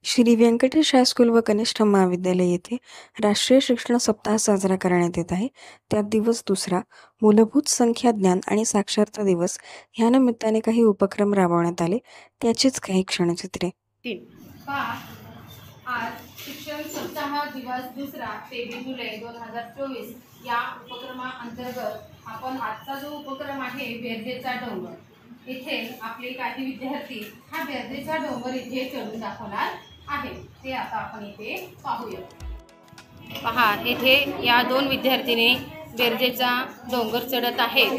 Shri Venkatesh high school व कनिष्ठ महाविद्यालय येथे राष्ट्रीय शिक्षण सप्ताह साजरा करण्यात येत आहे. त्यात दिवस दुसरा मूलभूत संख्या ज्ञान आणि साक्षरता दिवस ह्या निमित्ताने काही उपक्रम राबवण्यात आले. त्याचीच काही क्षणचित्रे. आज शिक्षण सप्ताह दिवस दुसरा 23 जुलै 2024 या उपक्रमाअंतर्गत आपण आजचा जो उपक्रम आहे बेरजेचा डोंगर, इथे आपले काही विद्यार्थी हा बेरजेचा डोंगर इथे चढून दाखवणार आहे. ते आता आपण इथे पाहूया. पहा, इथे या दोन विद्यार्थीने बेरजेचा डोंगर चढत आहेत.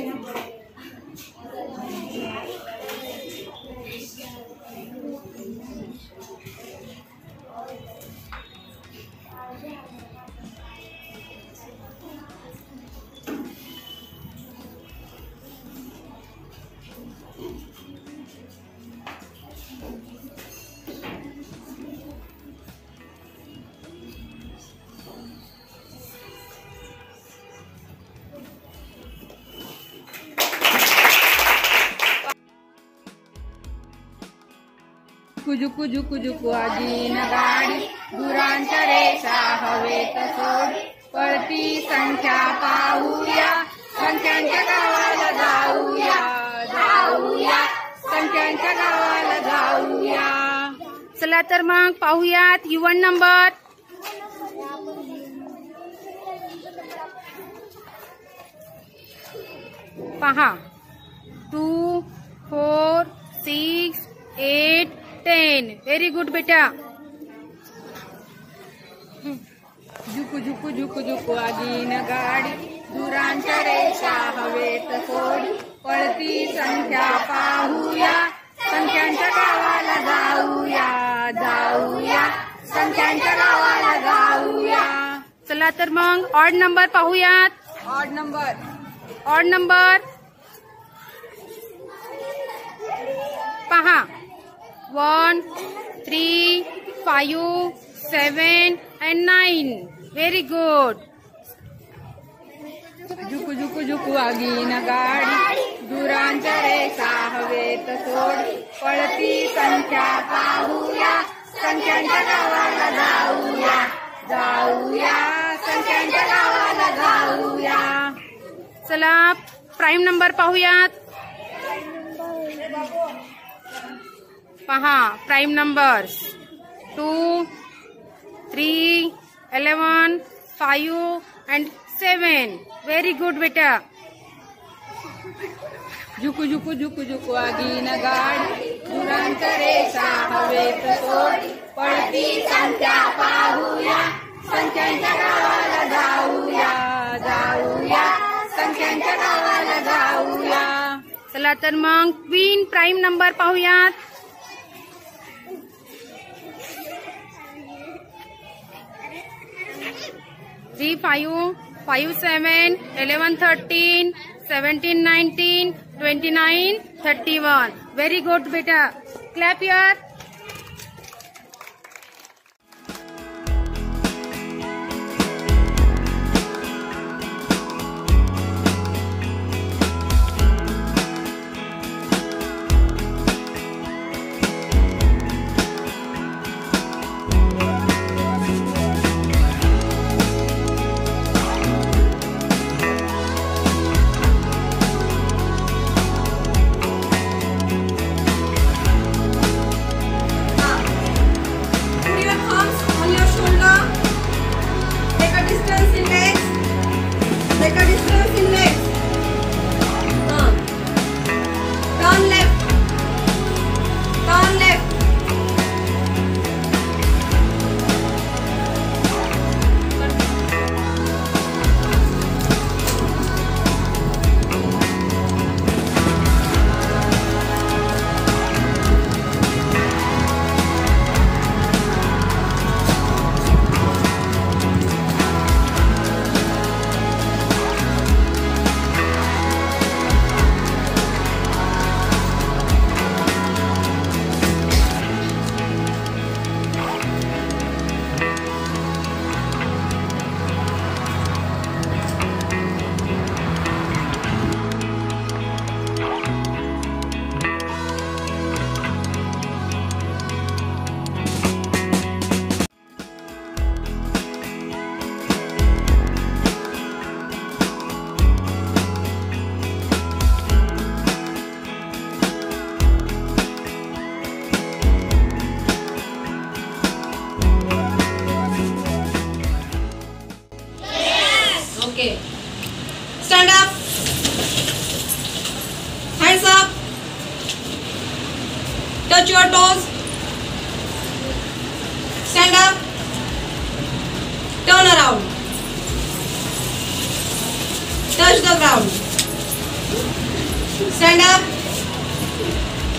जुकू जुकू जुकू आजीन गाडी दुरांच्या रेषा हवेत सोड पळती संख्या पाहूया संख्यांच्या गावाला जाऊया जाऊया संख्यांच्या गावाला जाऊया. चला तर मग पाहूयात युवन नंबर. पहा, 2, 4, 6, 8, 10. व्हेरी गुड बेटा. जुकू जुकू जुकू जुकू आजीन गाडी दुरांच्या रेषा हवेत सोड पळती संख्या पाहूया संख्यांच्या गावाला जाऊया जाऊया संख्यांच्या गावाला जाऊया. चला तर मग ऑड नंबर पाहूयात. Odd number. ऑड नंबर पहा, 1, 3, 5, 7 and 9. Very good. जुकू जुकू जुकू आगीन गाडी दुरांच्या रेषा हवेत सोड पळती संख्या पाहूया संख्यांच्या गावाला जाऊया जाऊया संख्यांच्या गावाला जाऊया. चला प्राईम नंबर पाहूयात. पहा, prime numbers 2, 3, 11, 5 and 7. Very good बेटा. जुकू जुकू जुकू जुकू आगीन गाडी दुरांच्या रेषा हवेत सोड पळती संख्या पाहूया संख्यांच्या गावाला जाऊया जाऊया संख्यांच्या गावाला जाऊया. चला तर मग क्वीन प्राईम नंबर पाहूयात. 3, 5, 5, 7, 11, 13, 17, 19, 29, 31. Very good beta. Clap here. Touch your toes. Stand up. Turn around. Touch the ground. Stand up.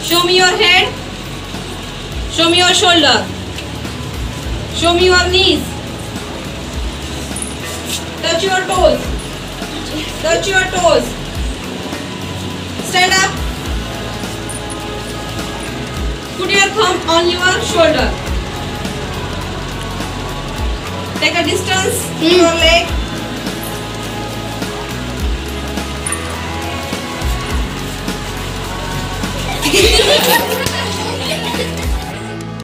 Show me your head. Show me your shoulder. Show me your knees. Touch your toes. Touch your toes. Stand up. Put your thumb on your shoulder. Take a distance to your leg.